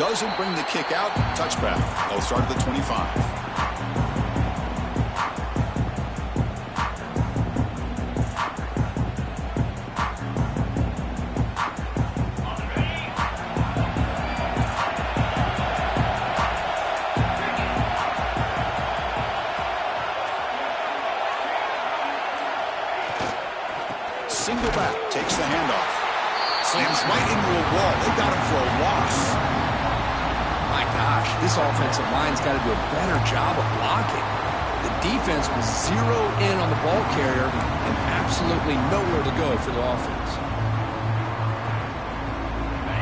Doesn't bring the kick out. Touchback. They'll start at the 25. Single back, takes the handoff. Slams right into a wall. They got him for a loss. My gosh, this offensive line's got to do a better job of blocking. The defense was zeroed in on the ball carrier and absolutely nowhere to go for the offense.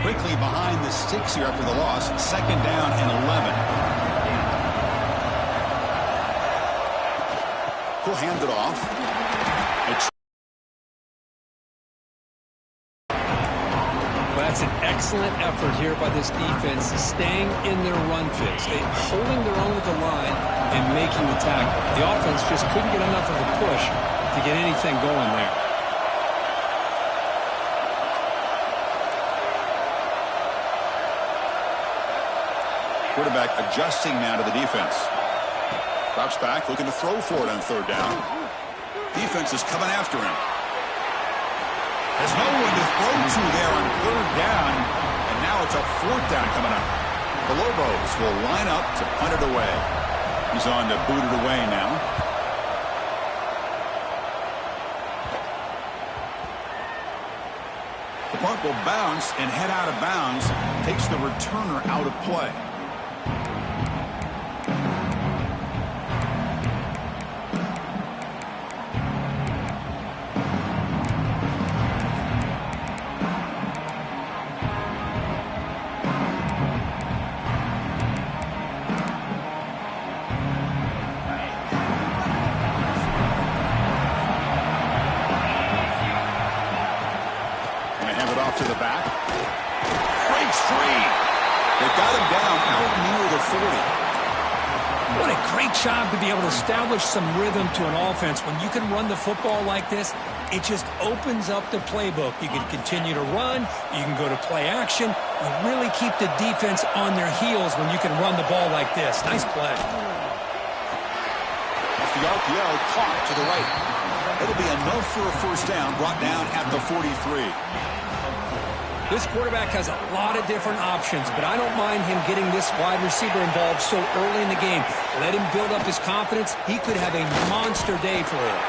Quickly behind the sticks here after the loss. 2nd down and 11. He'll hand it off. That's an excellent effort here by this defense, staying in their run fix, holding their own with the line and making the tackle. The offense just couldn't get enough of a push to get anything going there. Quarterback adjusting now to the defense. Drops back, looking to throw for it on 3rd down. Defense is coming after him. There's no one to throw to there on 3rd down, and now it's a 4th down coming up. The Lobos will line up to punt it away. He's on to boot it away now. The punt will bounce and head out of bounds. Takes the returner out of play. To the back. Breaks free. They got him down out near the 40. What a great job to be able to establish some rhythm to an offense. When you can run the football like this, it just opens up the playbook. You can continue to run. You can go to play action. You really keep the defense on their heels when you can run the ball like this. Nice play. Off the RPO, caught to the right. It'll be enough for a 1st down, brought down at the 43. This quarterback has a lot of different options, but I don't mind him getting this wide receiver involved so early in the game. Let him build up his confidence. He could have a monster day for him.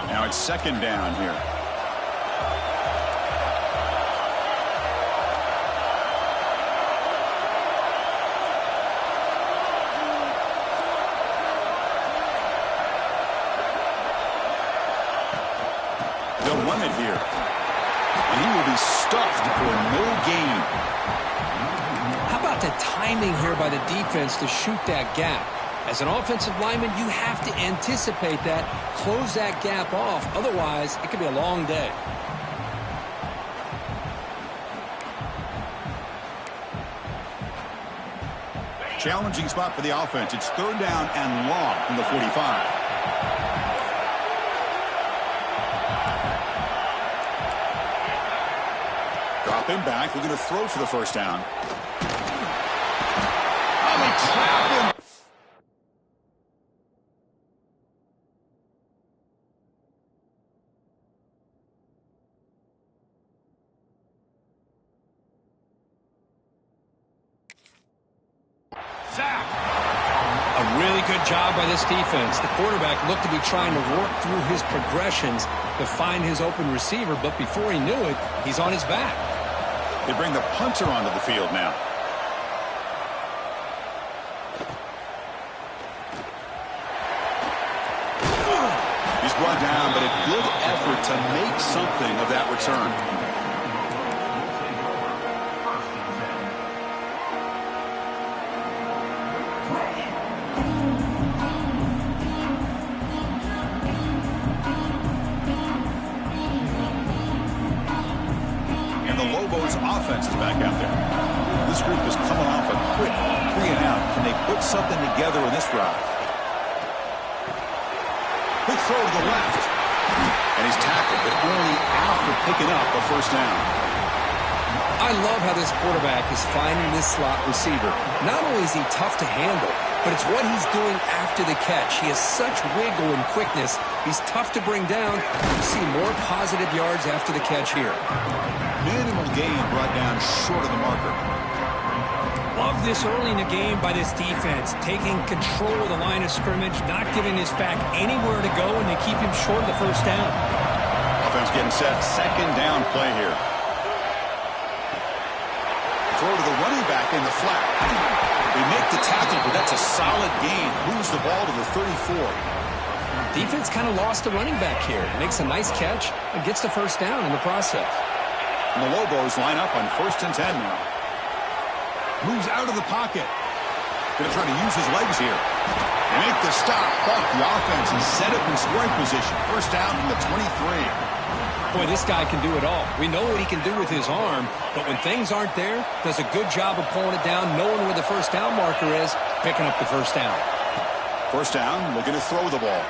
Now it's 2nd down here. They'll run it here. And he will be stuffed for no gain. How about the timing here by the defense to shoot that gap? As an offensive lineman, you have to anticipate that, close that gap off. Otherwise, it could be a long day. Challenging spot for the offense. It's 3rd down and long from the 45. Drop him back. We're going to throw for the 1st down. Oh, they trapped him. A really good job by this defense. The quarterback looked to be trying to work through his progressions to find his open receiver, but before he knew it, he's on his back. They bring the punter onto the field now. He's brought down, but a good effort to make something of that return. And the Lobos offense is back out there. This group is coming off a quick 3-and-out. Can they put something together in this drive? Quick throw to the left. And he's tackled, but only after picking up a first down. I love how this quarterback is finding this slot receiver. Not only is he tough to handle, but it's what he's doing after the catch. He has such wiggle and quickness. He's tough to bring down. You see more positive yards after the catch here. Minimal gain brought down short of the marker. Love this early in the game by this defense, taking control of the line of scrimmage, not giving his back anywhere to go, and they keep him short of the first down. Offense getting set. Second down play here. Throw to the running back in the flat. They make the tackle, but that's a solid gain. Moves the ball to the 34. Defense kind of lost the running back here. Makes a nice catch and gets the first down in the process. And the Lobos line up on 1st and 10 now. Moves out of the pocket. Going to try to use his legs here. They make the stop, but the offense is set up in scoring position. First down from the 23. Boy, this guy can do it all. We know what he can do with his arm, but when things aren't there, does a good job of pulling it down, knowing where the first down marker is, picking up the first down. First down, looking to throw the ball.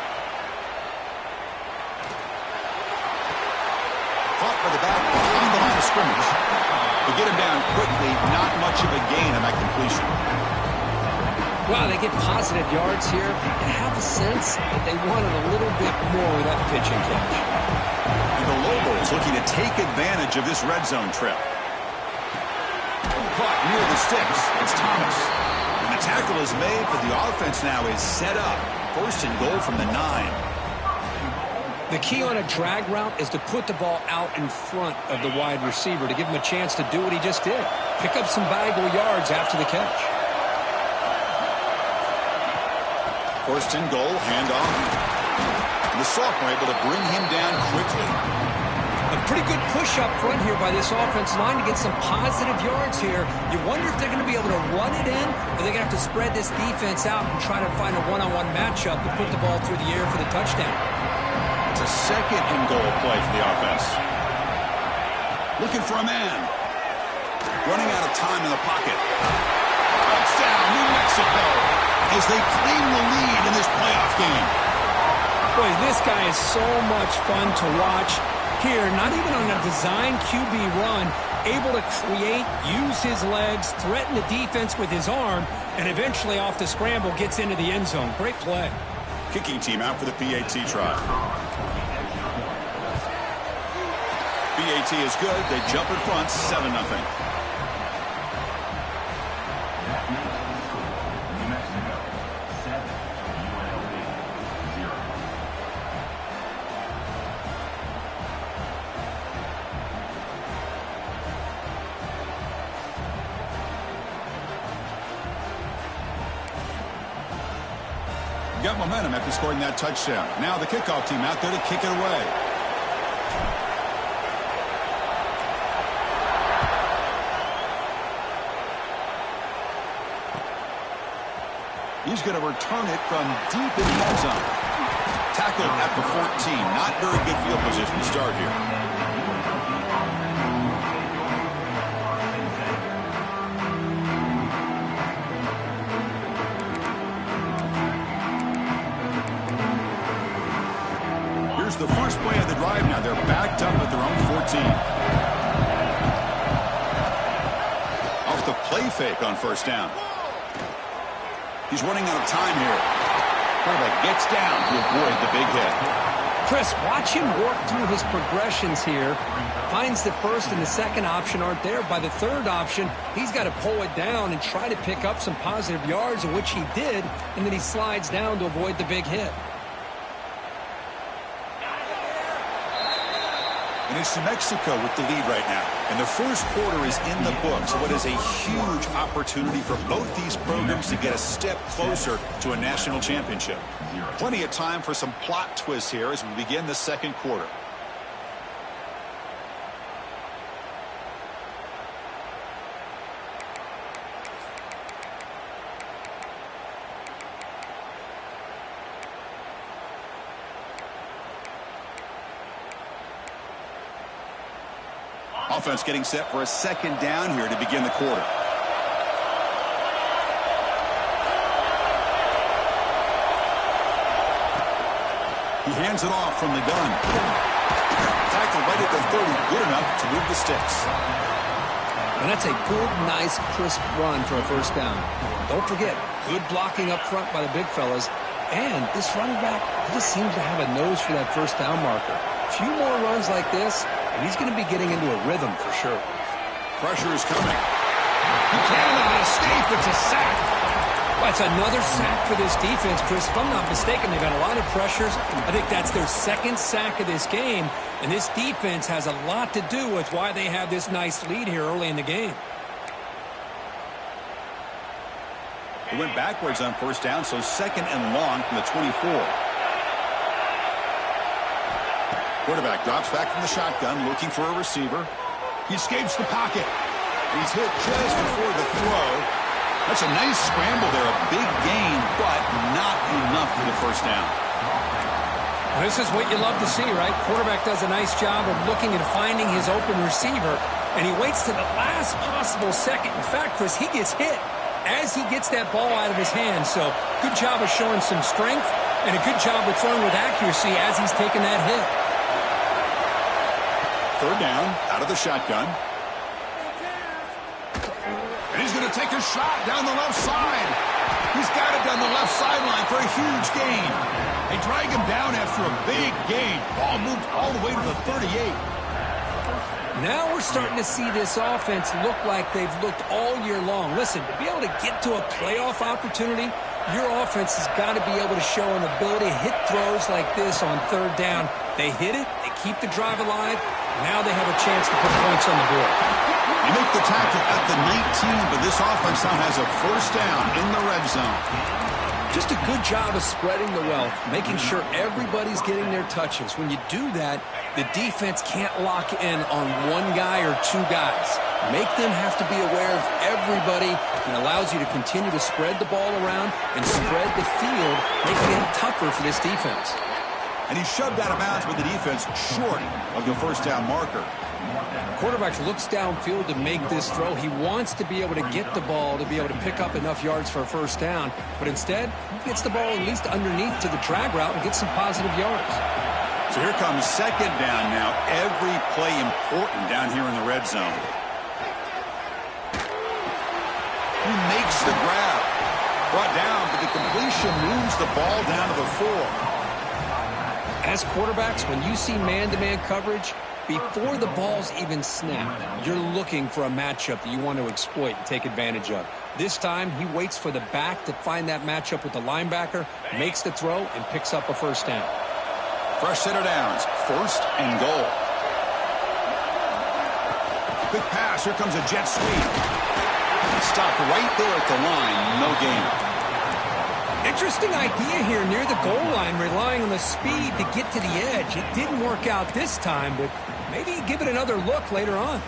Caught by the back behind the line of scrimmage. They get him down quickly, not much of a gain on that completion. Wow, they get positive yards here. I have a sense that they wanted a little bit more with that pitch and catch. And the Lobos looking to take advantage of this red zone trip. Caught near the sticks. It's Thomas. And the tackle is made, but the offense now is set up. First and goal from the 9. The key on a drag route is to put the ball out in front of the wide receiver to give him a chance to do what he just did. Pick up some valuable yards after the catch. First and goal, handoff. And the sophomore able to bring him down quickly. A pretty good push up front here by this offensive line to get some positive yards here. You wonder if they're going to be able to run it in, or they're going to have to spread this defense out and try to find a one-on-one matchup to put the ball through the air for the touchdown. It's a second and goal play for the offense. Looking for a man. Running out of time in the pocket. Touchdown, New Mexico, as they claim the lead in this playoff game. Boy, this guy is so much fun to watch. Here, not even on a design QB run, able to create, use his legs, threaten the defense with his arm, and eventually off the scramble gets into the end zone. Great play. Kicking team out for the PAT try. PAT is good. They jump in front, 7-0. Got momentum after scoring that touchdown. Now the kickoff team out there to kick it away. He's going to return it from deep in the end zone. Tackled at the 14. Not very good field position to start here. The first play of the drive now. They're backed up at their own 14. Off the play fake on first down. He's running out of time here. Quarterback gets down to avoid the big hit. Chris, watch him work through his progressions here. Finds the first and the second option aren't there. By the third option, he's got to pull it down and try to pick up some positive yards, in which he did, and then he slides down to avoid the big hit. And it's New Mexico with the lead right now. And the first quarter is in the books. So it is a huge opportunity for both these programs to get a step closer to a national championship. Plenty of time for some plot twists here as we begin the second quarter. Offense getting set for a second down here to begin the quarter. He hands it off from the gun. right at the 30, good enough to move the sticks. And that's a good, nice, crisp run for a first down. Don't forget, good blocking up front by the big fellas. And this running back, he just seems to have a nose for that first down marker. A few more runs like this, and he's going to be getting into a rhythm for sure. Pressure is coming. He cannot escape. It's a sack. Well, it's another sack for this defense, Chris. If I'm not mistaken, they've had a lot of pressures. I think that's their second sack of this game. And this defense has a lot to do with why they have this nice lead here early in the game. It went backwards on first down, so second and long from the 24. Quarterback drops back from the shotgun, looking for a receiver. He escapes the pocket. He's hit just before the throw. That's a nice scramble there, a big gain, but not enough for the first down. This is what you love to see, right? Quarterback does a nice job of looking and finding his open receiver, and he waits to the last possible second. In fact, Chris, he gets hit as he gets that ball out of his hand. So good job of showing some strength and a good job of throwing with accuracy as he's taking that hit. Third down, out of the shotgun. And he's going to take a shot down the left side. He's got it down the left sideline for a huge gain. They drag him down after a big gain. Ball moved all the way to the 38. Now we're starting to see this offense look like they've looked all year long. Listen, to be able to get to a playoff opportunity, your offense has got to be able to show an ability to hit throws like this on third down. They hit it, they keep the drive alive, now they have a chance to put points on the board. They make the tackle at the 19, but this offense now has a first down in the red zone. Just a good job of spreading the wealth, making sure everybody's getting their touches. When you do that, the defense can't lock in on one guy or two guys. Make them have to be aware of everybody, and allows you to continue to spread the ball around and spread the field, making it tougher for this defense. And he shoved out of bounds with the defense short of the first down marker. Quarterback looks downfield to make this throw. He wants to be able to get the ball to be able to pick up enough yards for a first down, but instead, he gets the ball at least underneath to the drag route and gets some positive yards. So here comes second down now. Every play important down here in the red zone. He makes the grab. Brought down, but the completion moves the ball down to the 4. As quarterbacks, when you see man-to-man coverage, before the ball's even snapped, you're looking for a matchup that you want to exploit and take advantage of. This time, he waits for the back to find that matchup with the linebacker, makes the throw, and picks up a first down. Fresh set of downs, first and goal. Quick pass, here comes a jet sweep. Stopped right there at the line, no gain. Interesting idea here near the goal line, relying on the speed to get to the edge. It didn't work out this time, but maybe give it another look later on.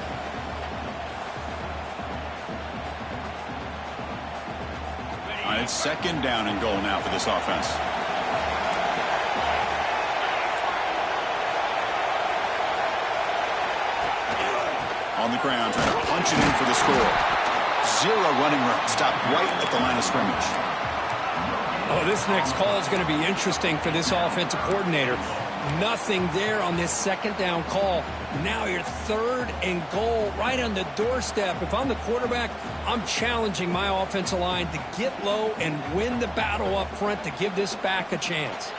It's second down and goal now for this offense. On the ground, trying to punch it in for the score. Zero running room. Stopped right at the line of scrimmage. Oh, this next call is going to be interesting for this offensive coordinator. Nothing there on this second down call. Now you're third and goal right on the doorstep. If I'm the quarterback, I'm challenging my offensive line to get low and win the battle up front to give this back a chance.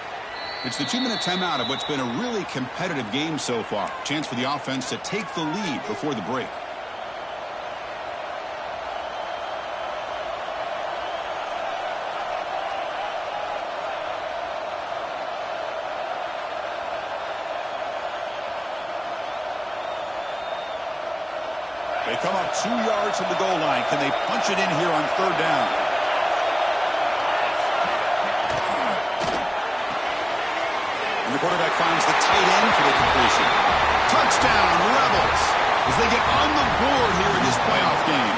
It's the 2-minute timeout of what's been a really competitive game so far. Chance for the offense to take the lead before the break. They come up 2 yards from the goal line. Can they punch it in here on third down? And the quarterback finds the tight end for the completion. Touchdown, Rebels, as they get on the board here in this playoff game.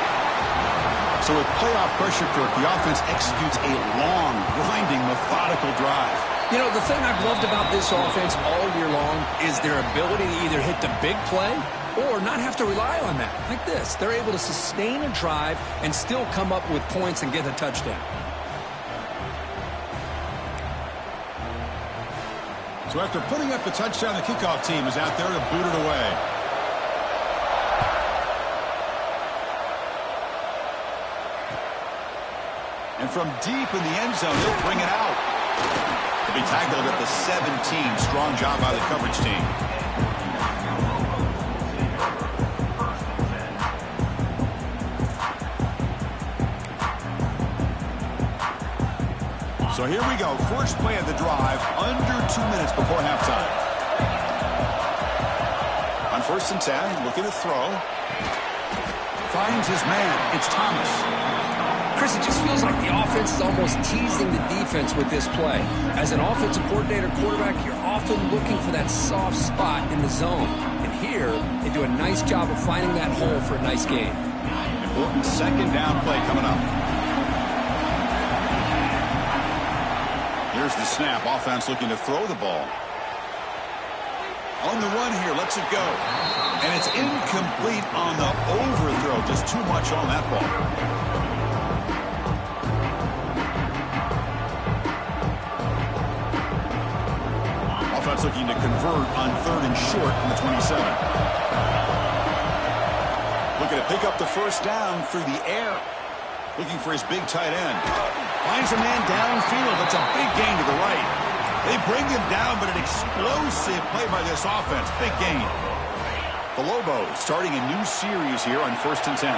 So with playoff pressure, Kirk, the offense executes a long, grinding, methodical drive. You know, the thing I've loved about this offense all year long is their ability to either hit the big play or not have to rely on that. Like this, they're able to sustain a drive and still come up with points and get a touchdown. So after putting up the touchdown, the kickoff team is out there to boot it away. And from deep in the end zone, they'll bring it out. To be tackled at the 17. Strong job by the coverage team. So here we go. First play of the drive, under 2 minutes before halftime. On 1st and 10, looking to throw. Finds his man. It's Thomas. Chris, it just feels like the offense is almost teasing the defense with this play. As an offensive coordinator, quarterback, you're often looking for that soft spot in the zone. And here, they do a nice job of finding that hole for a nice gain. Important 2nd down play coming up. Here's the snap. Offense looking to throw the ball. On the run here, lets it go. And it's incomplete on the overthrow. Just too much on that ball. Offense looking to convert on 3rd and short from the 27. Looking to pick up the 1st down through the air. Looking for his big tight end. Finds a man downfield. That's a big gain to the right. They bring him down, but an explosive play by this offense. Big gain. The Lobos starting a new series here on 1st and 10.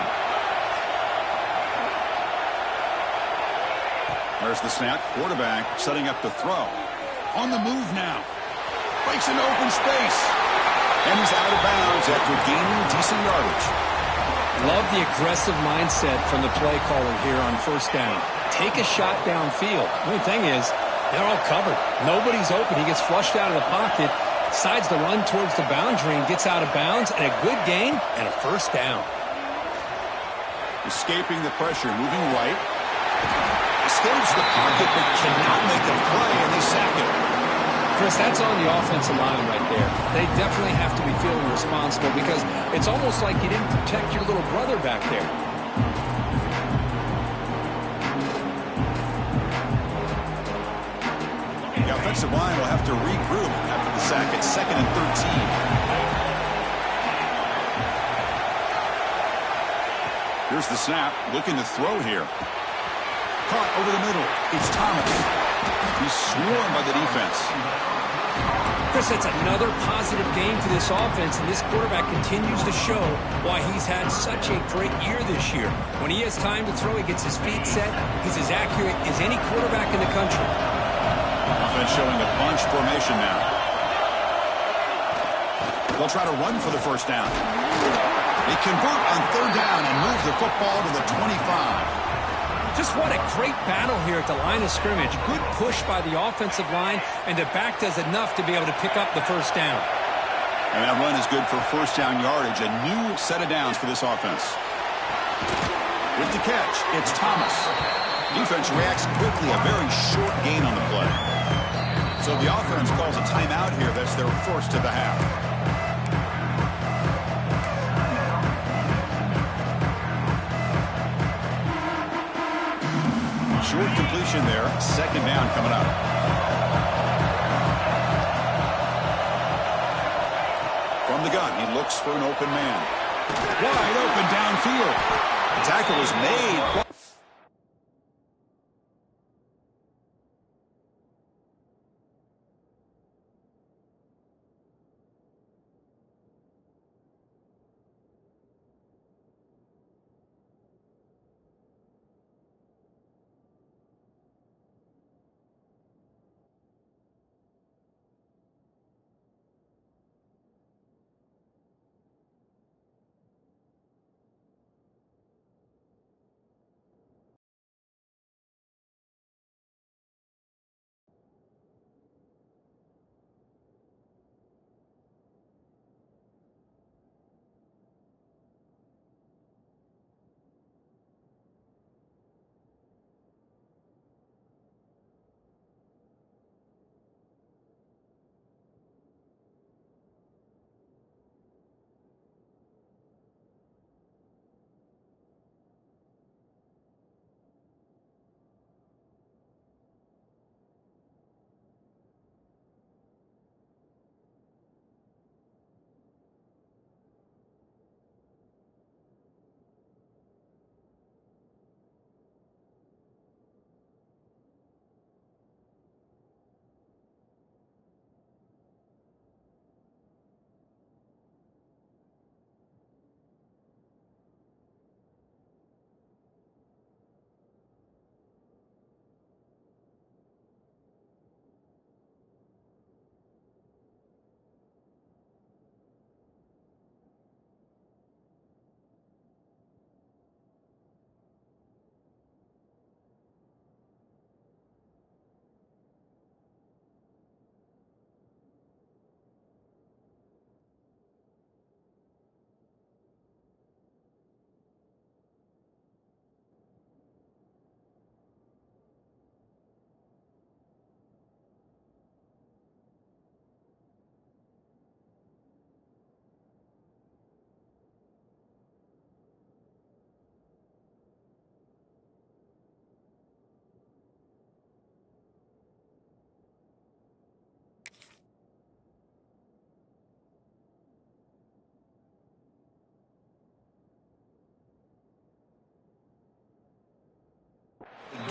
There's the snap. Quarterback setting up the throw. On the move now. Breaks into open space. And he's out of bounds after gaining decent yardage. Love the aggressive mindset from the play caller here on 1st down. Take a shot downfield. The only thing is, they're all covered. Nobody's open. He gets flushed out of the pocket, decides to run towards the boundary and gets out of bounds, and a good gain and a 1st down. Escaping the pressure, moving right. Escapes the pocket, but cannot make a play, and they sack it. Chris, that's on the offensive line right there. They definitely have to be feeling responsible because it's almost like you didn't protect your little brother back there. The offensive line will have to regroup after the sack at 2nd and 13. Here's the snap, looking to throw here. Caught over the middle. It's Thomas. He's swarmed by the defense. Chris, that's another positive game for this offense, and this quarterback continues to show why he's had such a great year this year. When he has time to throw, he gets his feet set. He's as accurate as any quarterback in the country. Offense showing a bunch formation now. They'll try to run for the 1st down. They convert on 3rd down and move the football to the 25. Just what a great battle here at the line of scrimmage. Good push by the offensive line, and the back does enough to be able to pick up the 1st down. And that run is good for 1st down yardage. A new set of downs for this offense. With the catch, it's Thomas. Defense reacts quickly. A very short gain on the play. So the offense calls a timeout here. That's their 1st of the half. Short completion there. 2nd down coming up. From the gun, he looks for an open man. Wide open downfield. The tackle is made.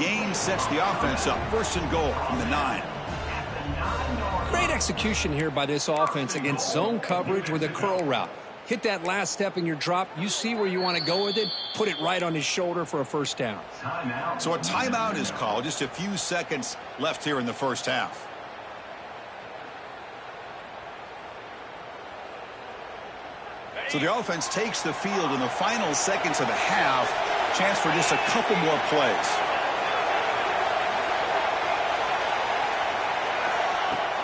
gain sets the offense up. First and goal from the 9. Great execution here by this offense against zone coverage with a curl route. Hit that last step in your drop. You see where you want to go with it. Put it right on his shoulder for a first down. So a timeout is called. Just a few seconds left here in the first half. So the offense takes the field in the final seconds of the half. Chance for just a couple more plays.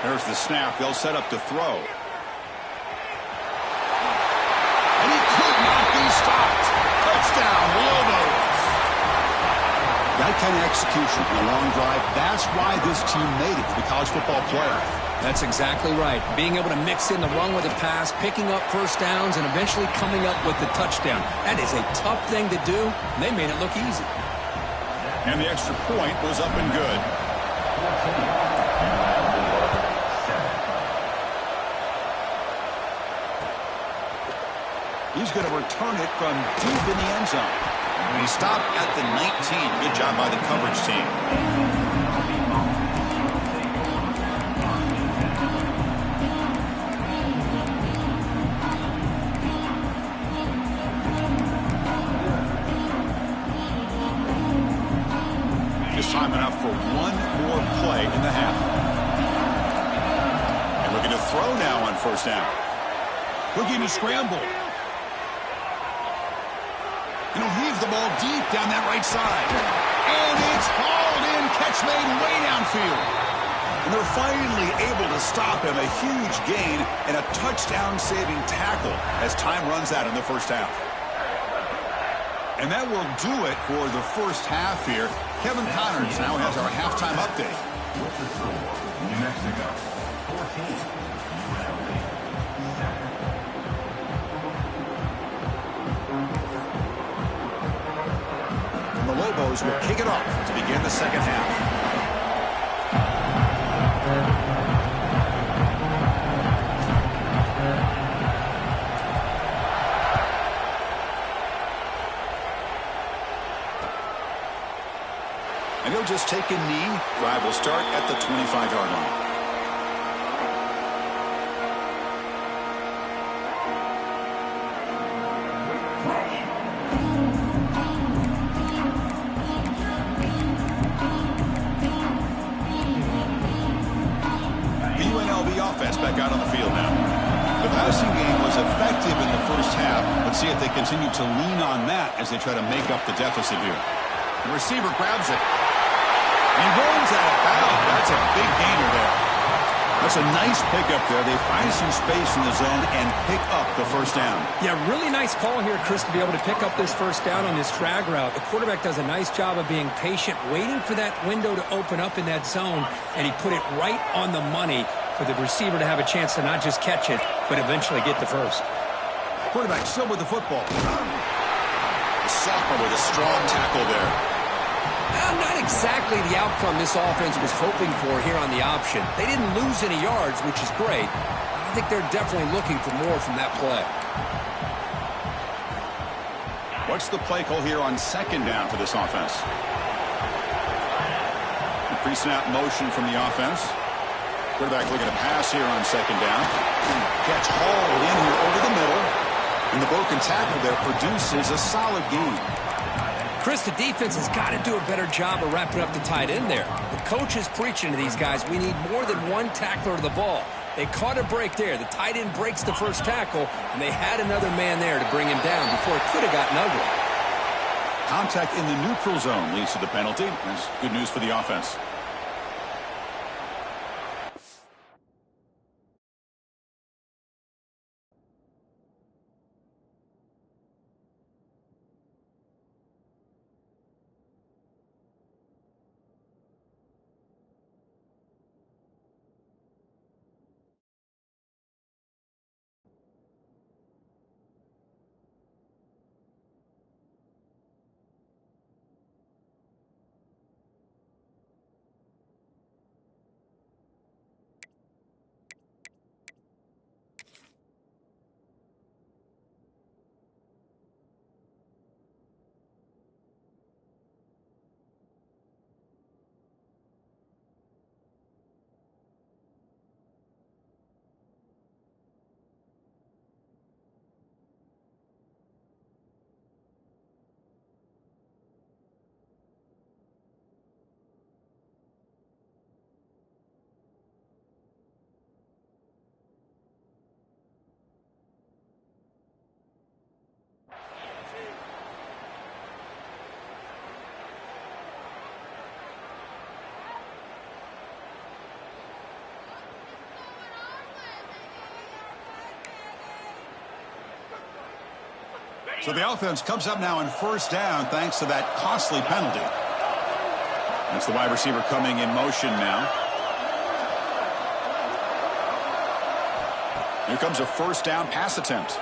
There's the snap. They'll set up to throw. And he could not be stopped. Touchdown, Lobos. That kind of execution in a long drive, that's why this team made it to the college football playoff. That's exactly right. Being able to mix in the run with the pass, picking up first downs, and eventually coming up with the touchdown. That is a tough thing to do, and they made it look easy. And the extra point was up and good. He's going to return it from deep in the end zone. And he stopped at the 19. Good job by the coverage team. Time enough for one more play in the half. And looking to throw now on first down. Looking to scramble. And he'll leave the ball deep down that right side. And it's hauled in. Catch made way downfield. And they're finally able to stop him. A huge gain and a touchdown-saving tackle as time runs out in the first half. And that will do it for the first half here. Kevin Connors now has our halftime update. New Mexico, 14, And the Lobos will kick it off to begin the second half. And he'll just take a knee. Drive will start at the 25-yard line. The UNLV offense back out on the field now. The passing game was effective in the first half. Let's see if they continue to lean on that as they try to make up the deficit here. The receiver grabs it. He runs out of bounds. That's a big gainer there. That's a nice pickup there. They find some space in the zone and pick up the first down. Yeah, really nice call here, Chris, to be able to pick up this first down on this drag route. The quarterback does a nice job of being patient, waiting for that window to open up in that zone, and he put it right on the money for the receiver to have a chance to not just catch it, but eventually get the first. Quarterback still with the football. The sophomore with a strong tackle there. Not exactly the outcome this offense was hoping for here on the option. They didn't lose any yards, which is great. I think they're definitely looking for more from that play. What's the play call here on second down for this offense? The pre-snap motion from the offense. Quarterback looking to pass here on second down. Catch hauled in here over the middle. And the broken tackle there produces a solid gain. Chris, the defense has got to do a better job of wrapping up the tight end there. The coach is preaching to these guys, we need more than one tackler to the ball. They caught a break there. The tight end breaks the first tackle, and they had another man there to bring him down before it could have gotten ugly. Contact in the neutral zone leads to the penalty. That's good news for the offense. So the offense comes up now in first down thanks to that costly penalty. That's the wide receiver coming in motion now. Here comes a first down pass attempt.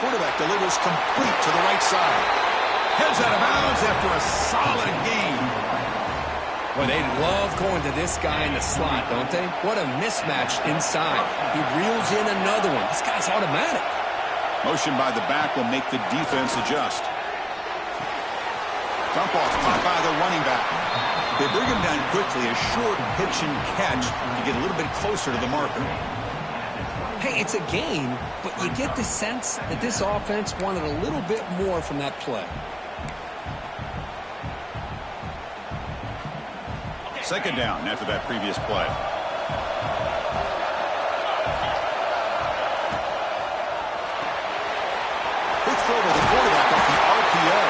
Quarterback delivers complete to the right side. Heads out of bounds after a solid gain. Well, they love going to this guy in the slot, don't they? What a mismatch inside. He reels in another one. This guy's automatic. Motion by the back will make the defense adjust. Dump off caught by the running back. They bring him down quickly, a short pitch and catch to get a little bit closer to the marker. Hey, it's a gain, but you get the sense that this offense wanted a little bit more from that play. Second down after that previous play. Quick throw to the quarterback off the RPO.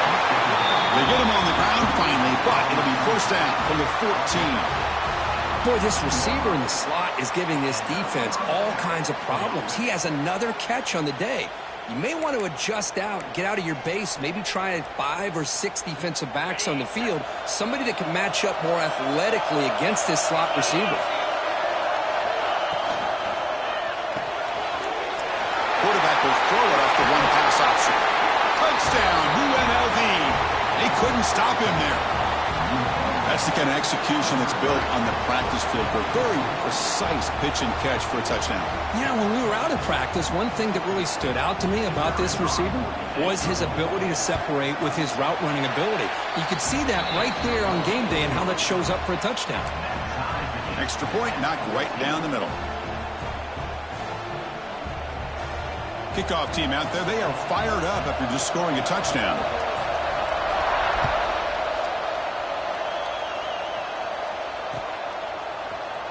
They get him on the ground finally, but it'll be first down from the 14. Boy, this receiver in the slot is giving this defense all kinds of problems. He has another catch on the day. You may want to adjust out, get out of your base, maybe try 5 or 6 defensive backs on the field, somebody that can match up more athletically against this slot receiver. Quarterback will throw it off the one pass option. Touchdown, UNLV. They couldn't stop him there. That's the kind of execution that's built on the practice field. A very precise pitch and catch for a touchdown. Yeah, when we were out of practice, one thing that really stood out to me about this receiver was his ability to separate with his route running ability. You could see that right there on game day and how that shows up for a touchdown. Extra point knocked right down the middle. Kickoff team out there, they are fired up after just scoring a touchdown.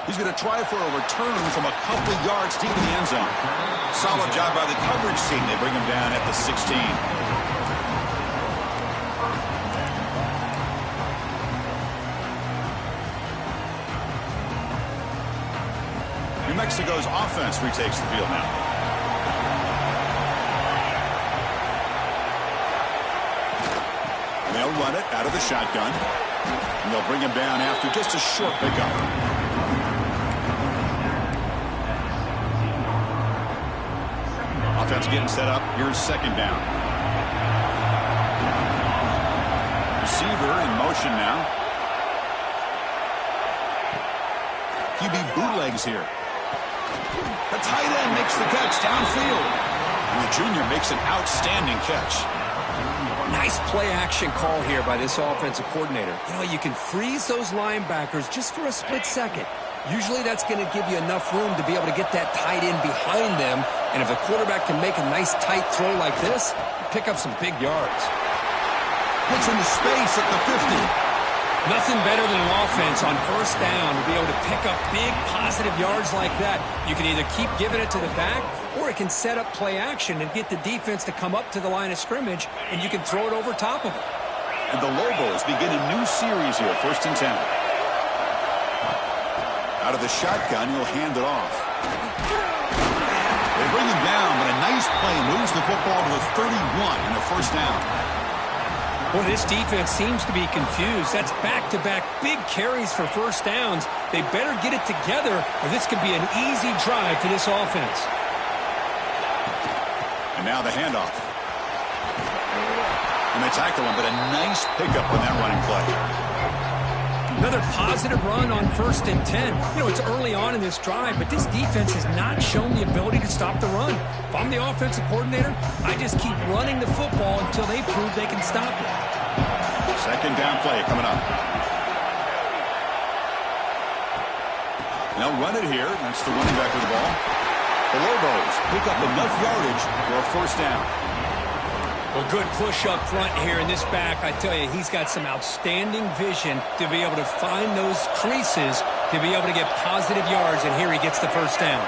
He's going to try for a return from a couple of yards deep in the end zone. Solid job by the coverage team. They bring him down at the 16. New Mexico's offense retakes the field now. And they'll run it out of the shotgun. And they'll bring him down after just a short pickup. Offense getting set up. Here's second down. Receiver in motion now. QB bootlegs here. The tight end makes the catch downfield. And the junior makes an outstanding catch. Nice play action call here by this offensive coordinator. You know, you can freeze those linebackers just for a split second. Usually that's going to give you enough room to be able to get that tight end behind them. And if a quarterback can make a nice tight throw like this, pick up some big yards. Puts into space at the 50. Nothing better than an offense on first down to be able to pick up big positive yards like that. You can either keep giving it to the back, or it can set up play action and get the defense to come up to the line of scrimmage, and you can throw it over top of it. And the Lobos begin a new series here, 1st and 10. Out of the shotgun, he'll hand it off. They bring him down, but a nice play moves the football to the 31 and a first down. Well, this defense seems to be confused. That's back-to-back big carries for first downs. They better get it together, or this could be an easy drive for this offense. And now the handoff. And they tackle him, but a nice pickup on that running play. Another positive run on 1st and 10. You know, it's early on in this drive, but this defense has not shown the ability to stop the run. If I'm the offensive coordinator, I just keep running the football until they prove they can stop it. Second down play coming up. They'll run it here. That's the running back with the ball. The Lobos pick up enough yardage for a first down. Well, good push up front here in this back. I tell you, he's got some outstanding vision to be able to find those creases to be able to get positive yards, and here he gets the first down.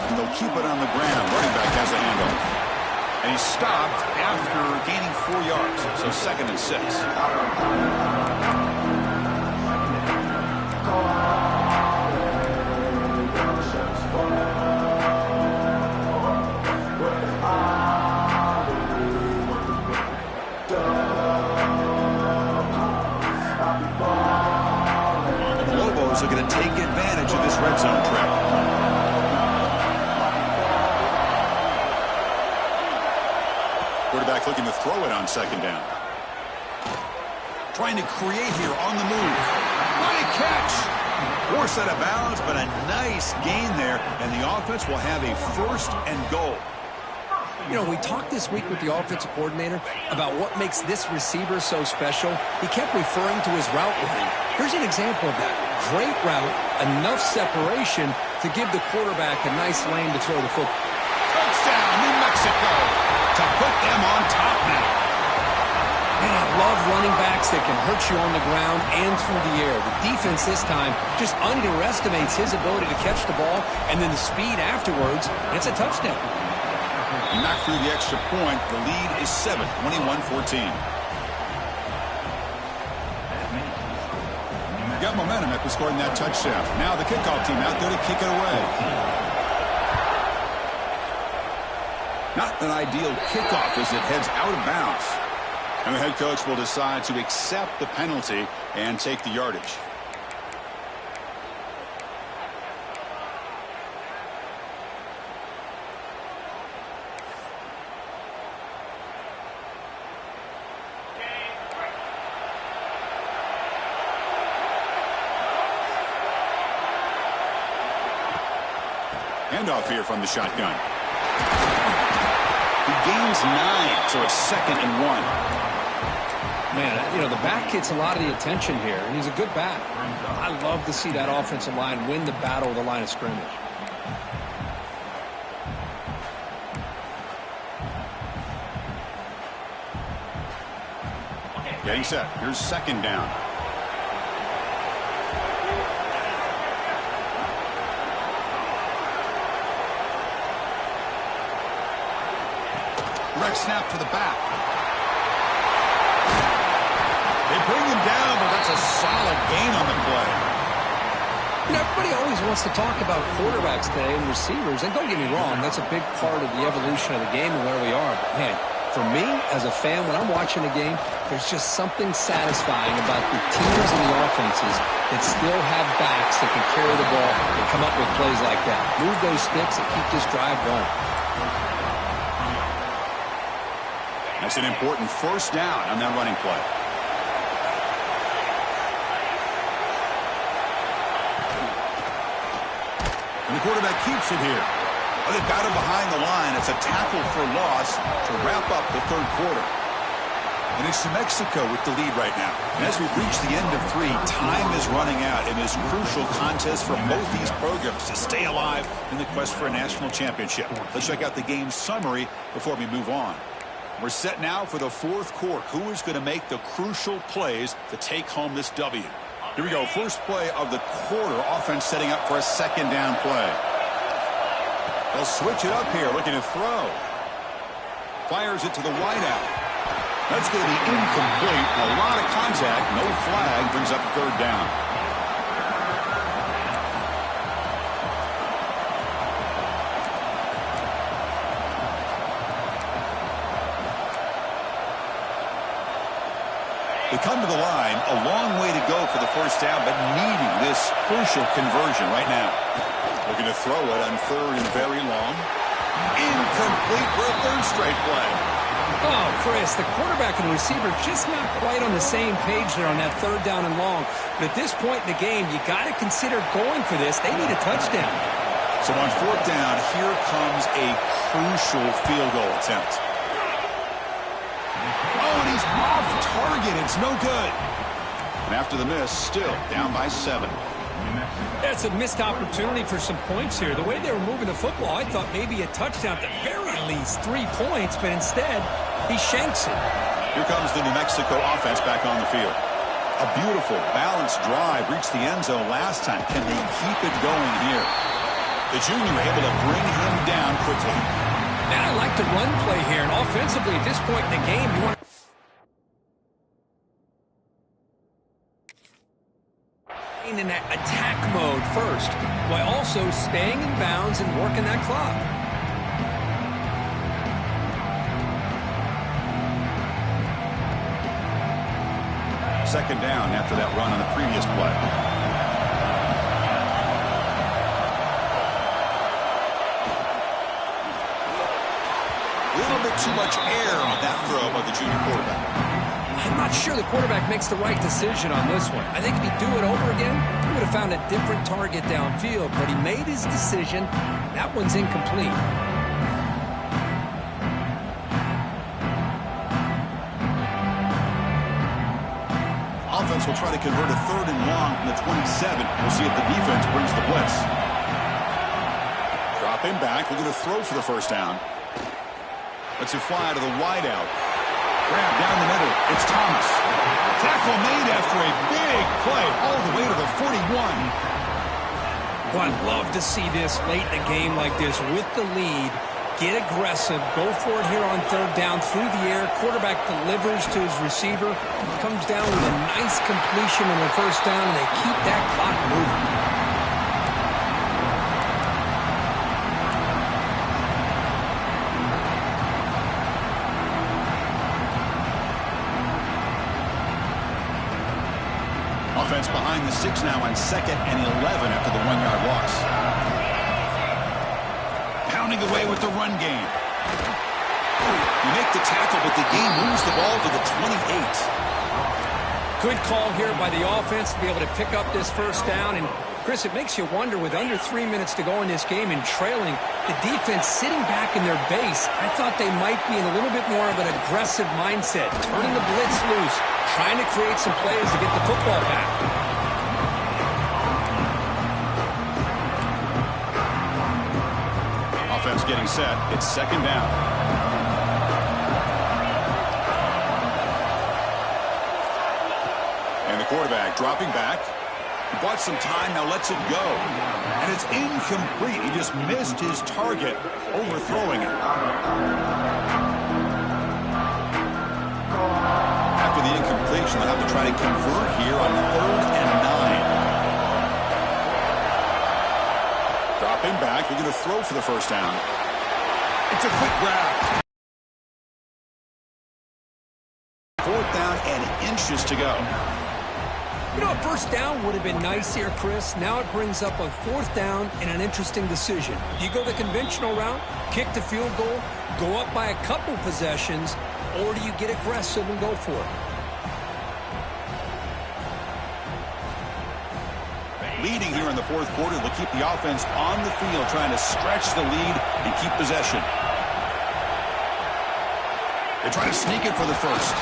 And they'll keep it on the ground. Running back has a handoff. And he's stopped after gaining 4 yards. So 2nd and 6. Quarterback looking to throw it on second down. Trying to create here on the move. What a catch! Forced out of bounds, but a nice gain there, and the offense will have a 1st and goal. You know, we talked this week with the offensive coordinator about what makes this receiver so special. He kept referring to his route running. Here's an example of that. Great route, enough separation to give the quarterback a nice lane to throw the football. Touchdown, New Mexico, to put them on top now. Man, I love running backs that can hurt you on the ground and through the air. The defense this time just underestimates his ability to catch the ball, and then the speed afterwards, and it's a touchdown. Knocked through the extra point. The lead is 7, 21-14. Got momentum after scoring that touchdown. Now the kickoff team out there to kick it away. Not an ideal kickoff as it heads out of bounds. And the head coach will decide to accept the penalty and take the yardage. Handoff here from the shotgun. He gains 9, so it's 2nd and 1. Man, you know, the back gets a lot of the attention here, and he's a good back. I love to see that offensive line win the battle of the line of scrimmage. Getting set. Here's 2nd down. Direct snap to the back. They bring him down, but that's a solid gain on the play. You know, everybody always wants to talk about quarterbacks today and receivers, and don't get me wrong, that's a big part of the evolution of the game and where we are. But, man, for me, as a fan, when I'm watching a game, there's just something satisfying about the teams and the offenses that still have backs that can carry the ball and come up with plays like that. Move those sticks and keep this drive going. That's an important 1st down on that running play. And the quarterback keeps it here. Oh, they've got him behind the line. It's a tackle for loss to wrap up the 3rd quarter. And it's New Mexico with the lead right now. And as we reach the end of 3, time is running out in this crucial contest for both these programs to stay alive in the quest for a national championship. Let's check out the game summary before we move on. We're set now for the 4th quarter. Who is going to make the crucial plays to take home this W? Here we go. First play of the quarter. Offense setting up for a 2nd down play. They'll switch it up here, looking to throw. Fires it to the wideout. That's going to be incomplete. A lot of contact. No flag. Brings up 3rd down. They come to the line, a long way to go for the 1st down, but needing this crucial conversion right now. Looking to throw it on 3rd and very long. Incomplete for a 3rd straight play. Oh, Chris, the quarterback and the receiver just not quite on the same page there on that 3rd down and long. But at this point in the game, you got to consider going for this. They need a touchdown. So on 4th down, here comes a crucial field goal attempt. Oh, and he's off target. It's no good. And after the miss, still down by 7. That's a missed opportunity for some points here. The way they were moving the football, I thought maybe a touchdown, at the very least 3 points, but instead, he shanks it. Here comes the New Mexico offense back on the field. A beautiful, balanced drive reached the end zone last time. Can they keep it going here? The junior able to bring him down quickly. Man, I like the run play here, and offensively at this point in the game, you want in that attack mode first, while also staying in bounds and working that clock. Second down after that run on the previous play. A little bit too much air on that throw by the junior quarterback. I'm not sure the quarterback makes the right decision on this one. I think if he'd do it over again, he would have found a different target downfield, but he made his decision. That one's incomplete. Offense will try to convert a 3rd and long from the 27. We'll see if the defense brings the blitz. Drop him back. We're going to throw for the first down. Let's it fly to the wideout. Grab down the middle. It's Thomas. Tackle made after a big play all the way to the 41. Well, I'd love to see this late in a game like this with the lead. Get aggressive. Go for it here on 3rd down through the air. Quarterback delivers to his receiver. Comes down with a nice completion on the 1st down, and they keep that clock moving. Offense behind the 6 now on 2nd and 11 after the 1-yard loss. Pounding away with the run game. You make the tackle, but the game moves the ball to the 28. Good call here by the offense to be able to pick up this 1st down. And, Chris, it makes you wonder, with under 3 minutes to go in this game and trailing, the defense sitting back in their base, I thought they might be in a little bit more of an aggressive mindset, turning the blitz loose, trying to create some plays to get the football back. Offense getting set. It's 2nd down. And the quarterback dropping back. He bought some time, now lets it go. And it's incomplete. He just missed his target, overthrowing it. After the incompletion, they'll have to try to convert here on 3rd and 9. Dropping back. We're going to throw for the 1st down. It's a quick grab. 4th down and inches to go. You know, a 1st down would have been nice here, Chris. Now it brings up a 4th down and an interesting decision. Do you go the conventional route, kick the field goal, go up by a couple possessions, or do you get aggressive and go for it? Leading here in the 4th quarter, they'll keep the offense on the field, trying to stretch the lead and keep possession. They try to sneak it for the 1st.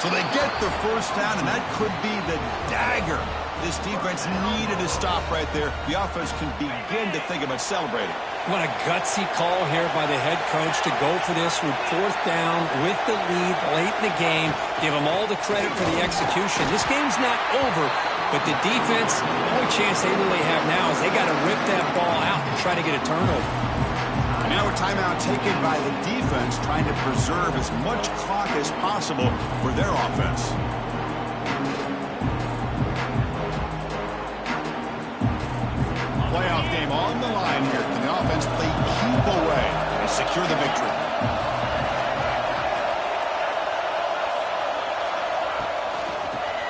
So they get the 1st down, and that could be the dagger. This defense needed to stop right there. The offense can begin to think about celebrating. What a gutsy call here by the head coach to go for this with 4th down with the lead late in the game. Give them all the credit for the execution. This game's not over, but the defense, the only chance they really have now is they got to rip that ball out and try to get a turnover. And now a timeout taken by the defense, trying to preserve as much clock as possible for their offense. Playoff game on the line here. Can the offense play keep away and secure the victory?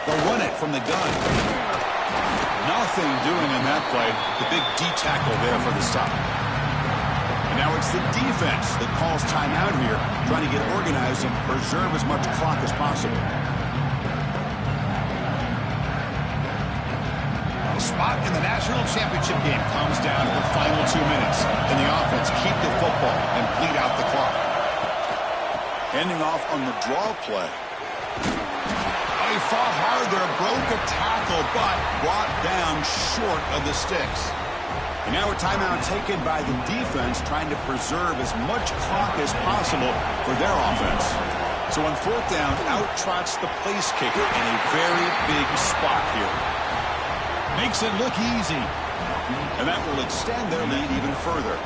They'll run it from the gun. Nothing doing in that play. The big D tackle there for the stop. And now it's the defense that calls timeout here, trying to get organized and preserve as much clock as possible. The spot in the national championship game comes down to the final 2 minutes. Can the offense keep the football and bleed out the clock? Handing off on the draw play. Oh, he fought hard there, broke a tackle, but brought down short of the sticks. And now a timeout taken by the defense, trying to preserve as much clock as possible for their offense. So on 4th down, out trots the place kicker in a very big spot here. Makes it look easy. And that will extend their lead even further.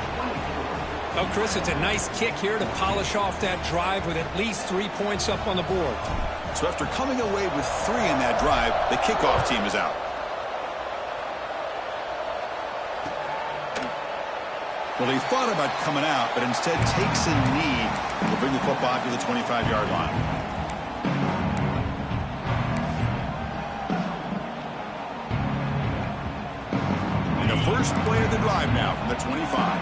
Well, Chris, it's a nice kick here to polish off that drive with at least 3 points up on the board. So after coming away with 3 in that drive, the kickoff team is out. Well, he thought about coming out, but instead takes a knee to bring the football to the 25-yard line. And the first play of the drive now from the 25.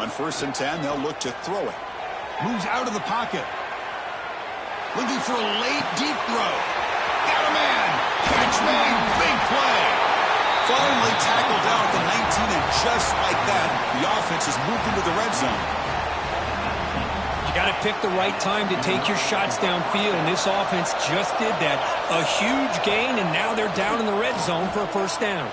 On 1st and 10, they'll look to throw it. Moves out of the pocket. Looking for a late, deep throw. Got a man. Catch made. Big play. Finally tackled down at the 19, and just like that, the offense has moved into the red zone. You got to pick the right time to take your shots downfield, and this offense just did that. A huge gain, and now they're down in the red zone for a first down.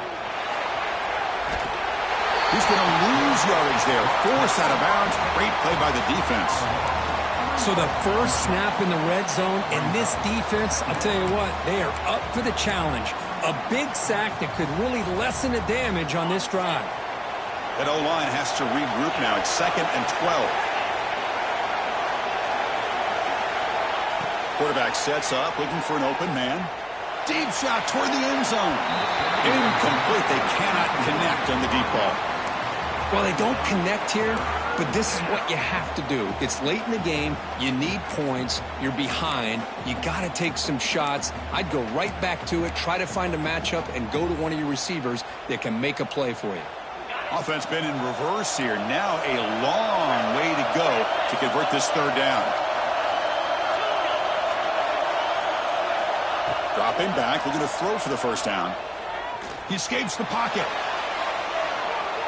He's going to lose yardage there. Forced out of bounds. Great play by the defense. So the first snap in the red zone, and this defense, I'll tell you what, they are up for the challenge. A big sack that could really lessen the damage on this drive. That O-line has to regroup now. It's 2nd and 12. Quarterback sets up, looking for an open man. Deep shot toward the end zone. Incomplete. They cannot connect on the deep ball. Well, they don't connect here, but this is what you have to do. It's late in the game. You need points. You're behind. You got to take some shots. I'd go right back to it, try to find a matchup, and go to one of your receivers that can make a play for you. Offense been in reverse here. Now a long way to go to convert this 3rd down. Dropping back, looking to throw for the first down. He escapes the pocket.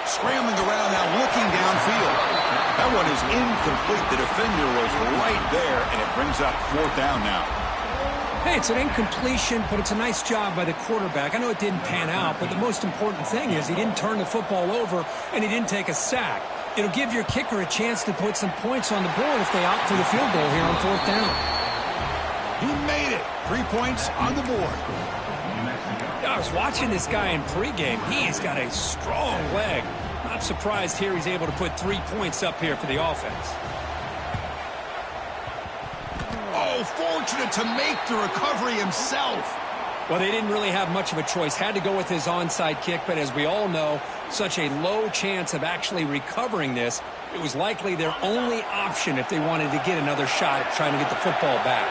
Scrambling around now, looking downfield. That one is incomplete. The defender was right there, and it brings up 4th down now. Hey, it's an incompletion, but it's a nice job by the quarterback. I know it didn't pan out, but the most important thing is he didn't turn the football over, and he didn't take a sack. It'll give your kicker a chance to put some points on the board if they opt for the field goal here on 4th down. He made it. 3 points on the board. I was watching this guy in pregame. He's got a strong leg. Not surprised here he's able to put 3 points up here for the offense. Oh, fortunate to make the recovery himself. Well, they didn't really have much of a choice. Had to go with his onside kick, but as we all know, such a low chance of actually recovering this. It was likely their only option if they wanted to get another shot at trying to get the football back.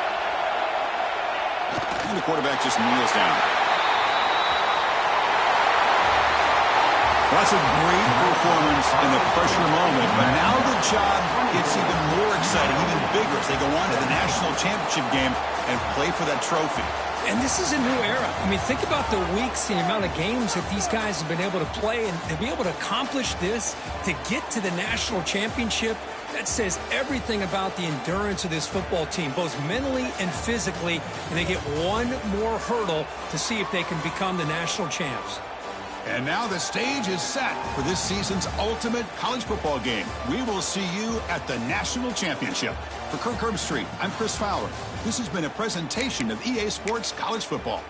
And the quarterback just kneels down. That's a great performance in the pressure moment, but now the job gets even more exciting, even bigger as they go on to the national championship game and play for that trophy. And this is a new era. I mean, think about the weeks, the amount of games that these guys have been able to play, and to be able to accomplish this, to get to the national championship, that says everything about the endurance of this football team, both mentally and physically, and they get one more hurdle to see if they can become the national champs. And now the stage is set for this season's ultimate college football game. We will see you at the national championship. For Kirk Herbstreit, I'm Chris Fowler. This has been a presentation of EA Sports College Football.